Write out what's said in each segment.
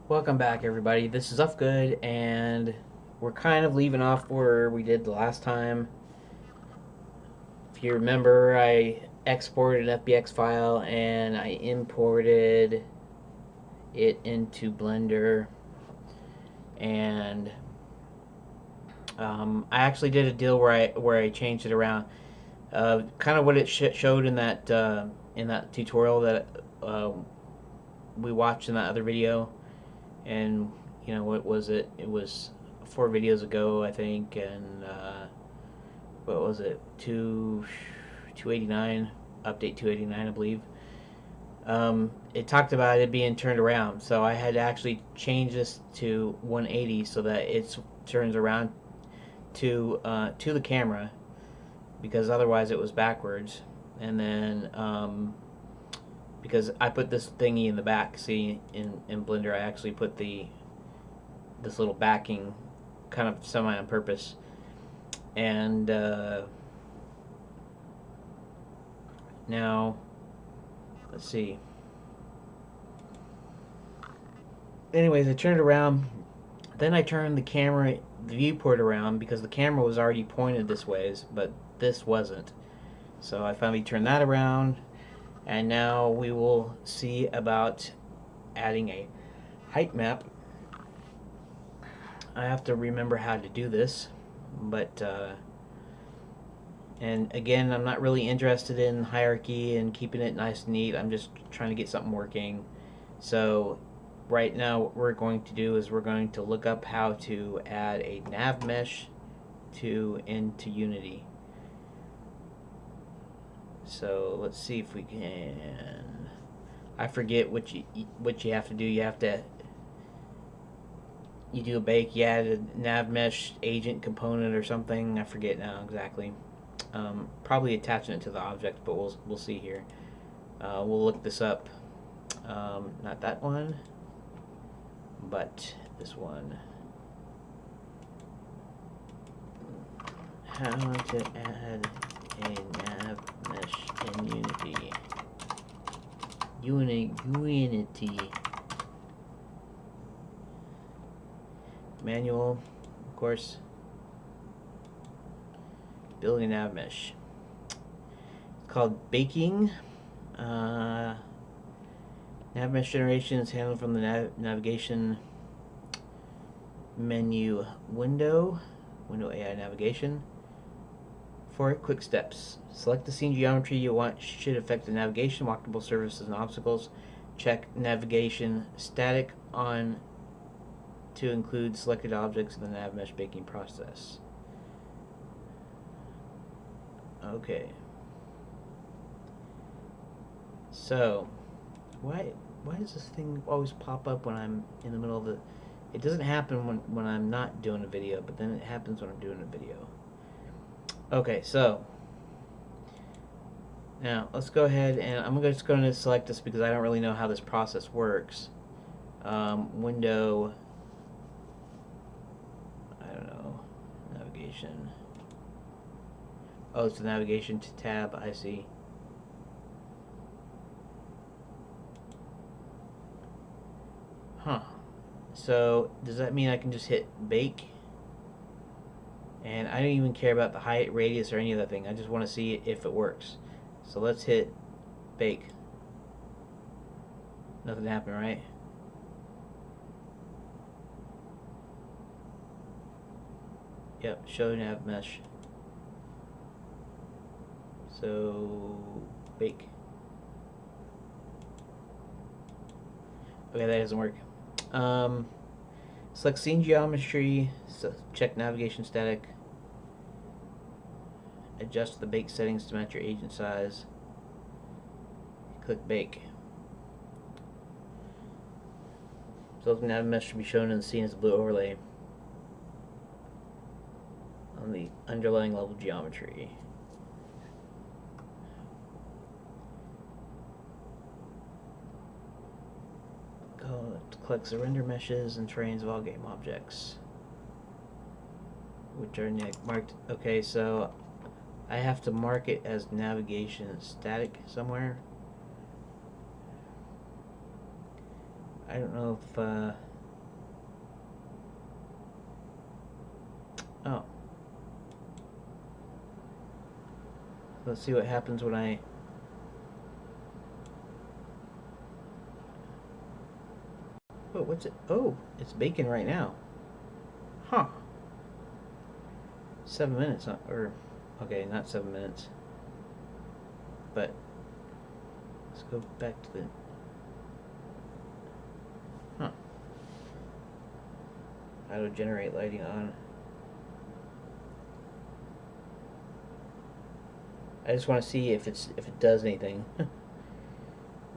Welcome back, everybody. This is Uhfgood, and we're kind of leaving off where we did the last time. If you remember, I exported an FBX file and I imported it into Blender, and I actually did a deal where I changed it around, kind of what it showed in that tutorial that uh, we watched in that other video. And what was it? It was 4 videos ago, I think, and what was it? 289, update 289, I believe. It talked about it being turned around, so I had to actually change this to 180 so that it turns around to the camera, because otherwise it was backwards. And then because I put this thingy in the back. See, in Blender, I actually put this little backing, kind of semi on purpose. And now, let's see. Anyways, I turned around. Then I turned the viewport around, because the camera was already pointed this ways, but this wasn't. So I finally turned that around, and now we will see about adding a height map. I have to remember how to do this, but and again, I'm not really interested in hierarchy and keeping it nice and neat. I'm just trying to get something working. So right now, what we're going to do is we're going to look up how to add a Navmesh into Unity. So let's see if we can. I forget what you have to do. You do a bake, you add a Navmesh agent component or something. I forget now exactly. Probably attaching it to the object, but we'll see here. We'll look this up. Not that one, but this one. How to add a Navmesh in Unity. Unity. Manual, of course. Building Navmesh. It's called baking. Navmesh generation is handled from the navigation menu window AI navigation. For quick steps, select the scene geometry you want should affect the navigation, walkable surfaces, and obstacles. Check navigation static on to include selected objects in the Navmesh baking process. Okay. So, why does this thing always pop up when I'm in the middle of the... It doesn't happen when I'm not doing a video, but then it happens when I'm doing a video. Okay, so now let's go ahead, and I'm just going to select this because I don't really know how this process works. Window, I don't know, navigation. Oh, it's the navigation to tab, I see. Huh. So, does that mean I can just hit bake? And I don't even care about the height, radius, or any of that thing. I just want to see if it works. So let's hit bake. Nothing happened, right? Yep, show Navmesh. So, bake. Okay, that doesn't work. Select scene geometry, so check navigation static. Adjust the bake settings to match your agent size. Click bake. So the Navmesh should be shown in the scene as a blue overlay on the underlying level geometry. Collects the render meshes and terrains of all game objects, which are marked. Okay, so I have to mark it as navigation static somewhere. I don't know if Oh. Let's see what happens when I... Oh, what's it? Oh, it's baking right now. Huh. 7 minutes, or... Okay, not 7 minutes. But... Let's go back to the... Huh. Auto generate lighting on. I just want to see if it does anything,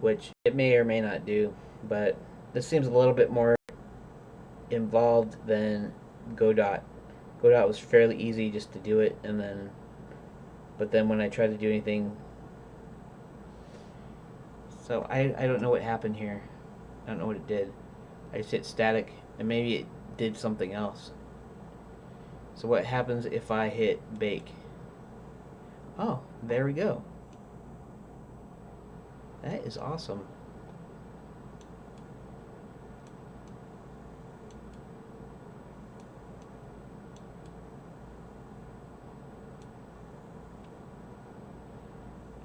which it may or may not do. But this seems a little bit more involved than Godot. Godot was fairly easy just to do it, and then, but then when I tried to do anything, so I don't know what happened here. I don't know what it did. I just hit static, and maybe it did something else. So what happens if I hit bake? Oh, there we go. That is awesome.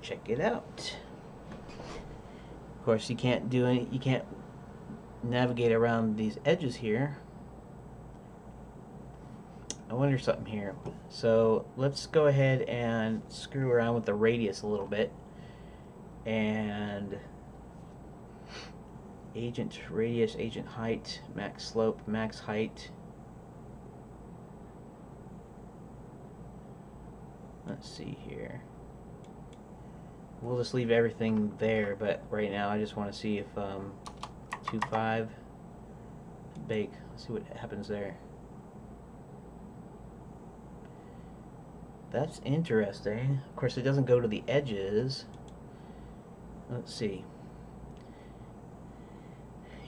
Check it out. Of course, you can't navigate around these edges here. I wonder something here. So let's go ahead and screw around with the radius a little bit. And agent radius, agent height, max slope, max height. Let's see here. We'll just leave everything there, but right now I just want to see if 2.5 bake. Let's see what happens there. That's interesting. Of course, it doesn't go to the edges. Let's see.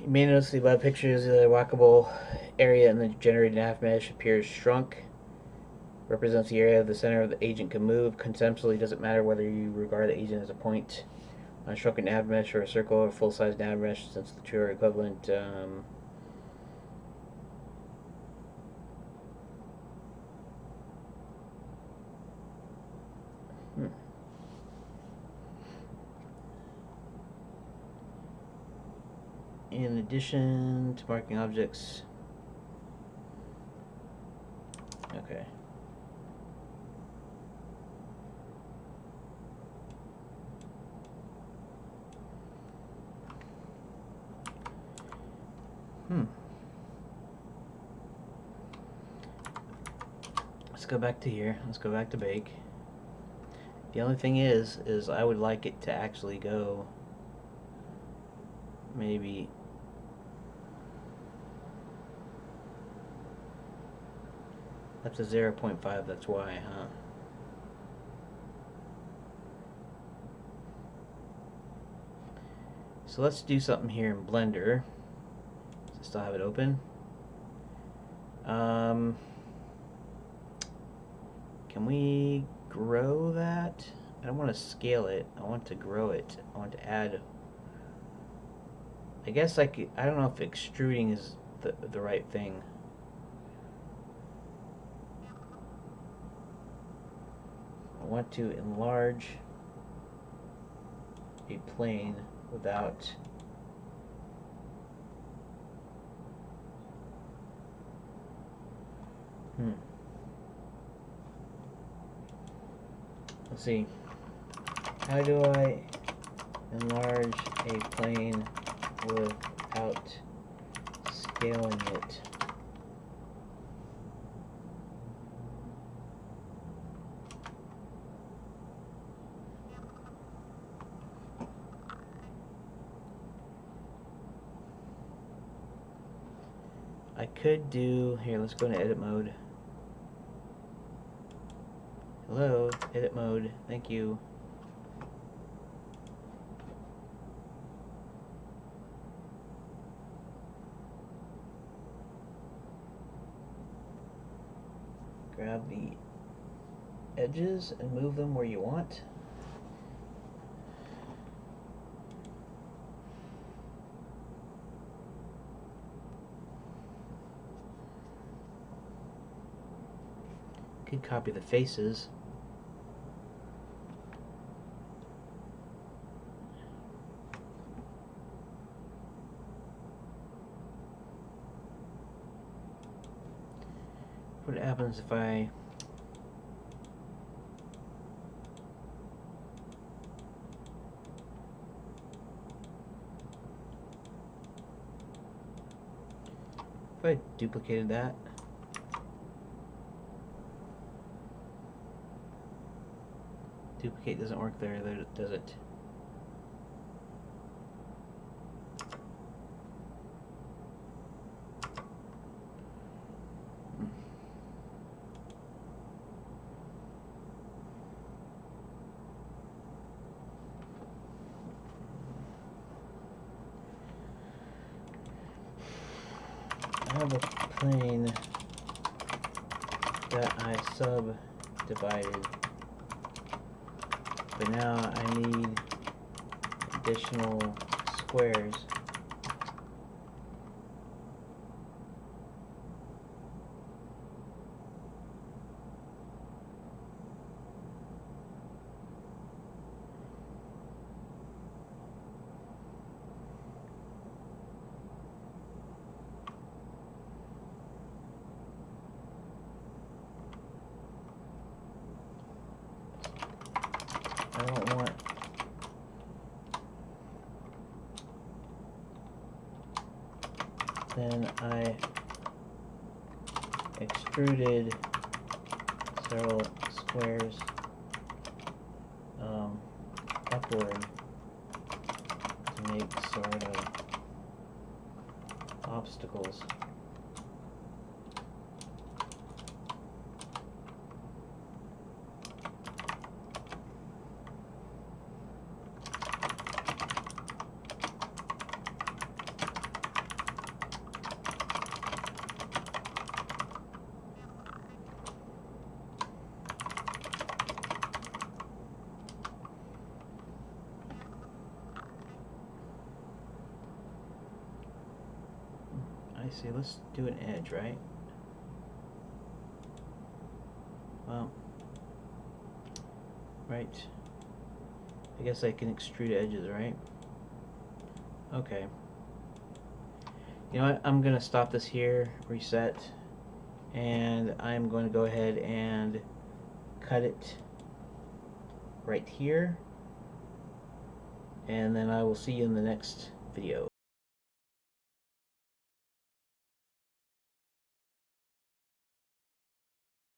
You may notice the above pictures of the walkable area in the generated Navmesh appears shrunk. Represents the area of the center of the agent can move. Conceptually, it doesn't matter whether you regard the agent as a point on a shrunken Navmesh or a circle or full-size Navmesh, since the two are equivalent. In addition to marking objects. Okay. Let's go back to here. Let's go back to bake. The only thing is I would like it to actually go maybe up to 0.5, that's why, huh? So let's do something here in Blender. Does it still have it open? Can we grow that? I don't want to scale it. I want to grow it. I want to add. I guess I don't know if extruding is the right thing. I want to enlarge a plane without Let's see. How do I enlarge a plane without scaling it? I could do, here, let's go into edit mode. Hello, edit mode, thank you. Grab the edges and move them where you want. Could copy the faces. What happens if I duplicated that? Duplicate doesn't work there, does it? I have a plane that I subdivided, but now I need additional squares. I don't want then I extruded several squares upward to make sort of obstacles. I see, let's do an edge, right? Well, right. I guess I can extrude edges, right? Okay. You know what? I'm gonna stop this here, reset, and I'm going to go ahead and cut it right here, and then I will see you in the next video.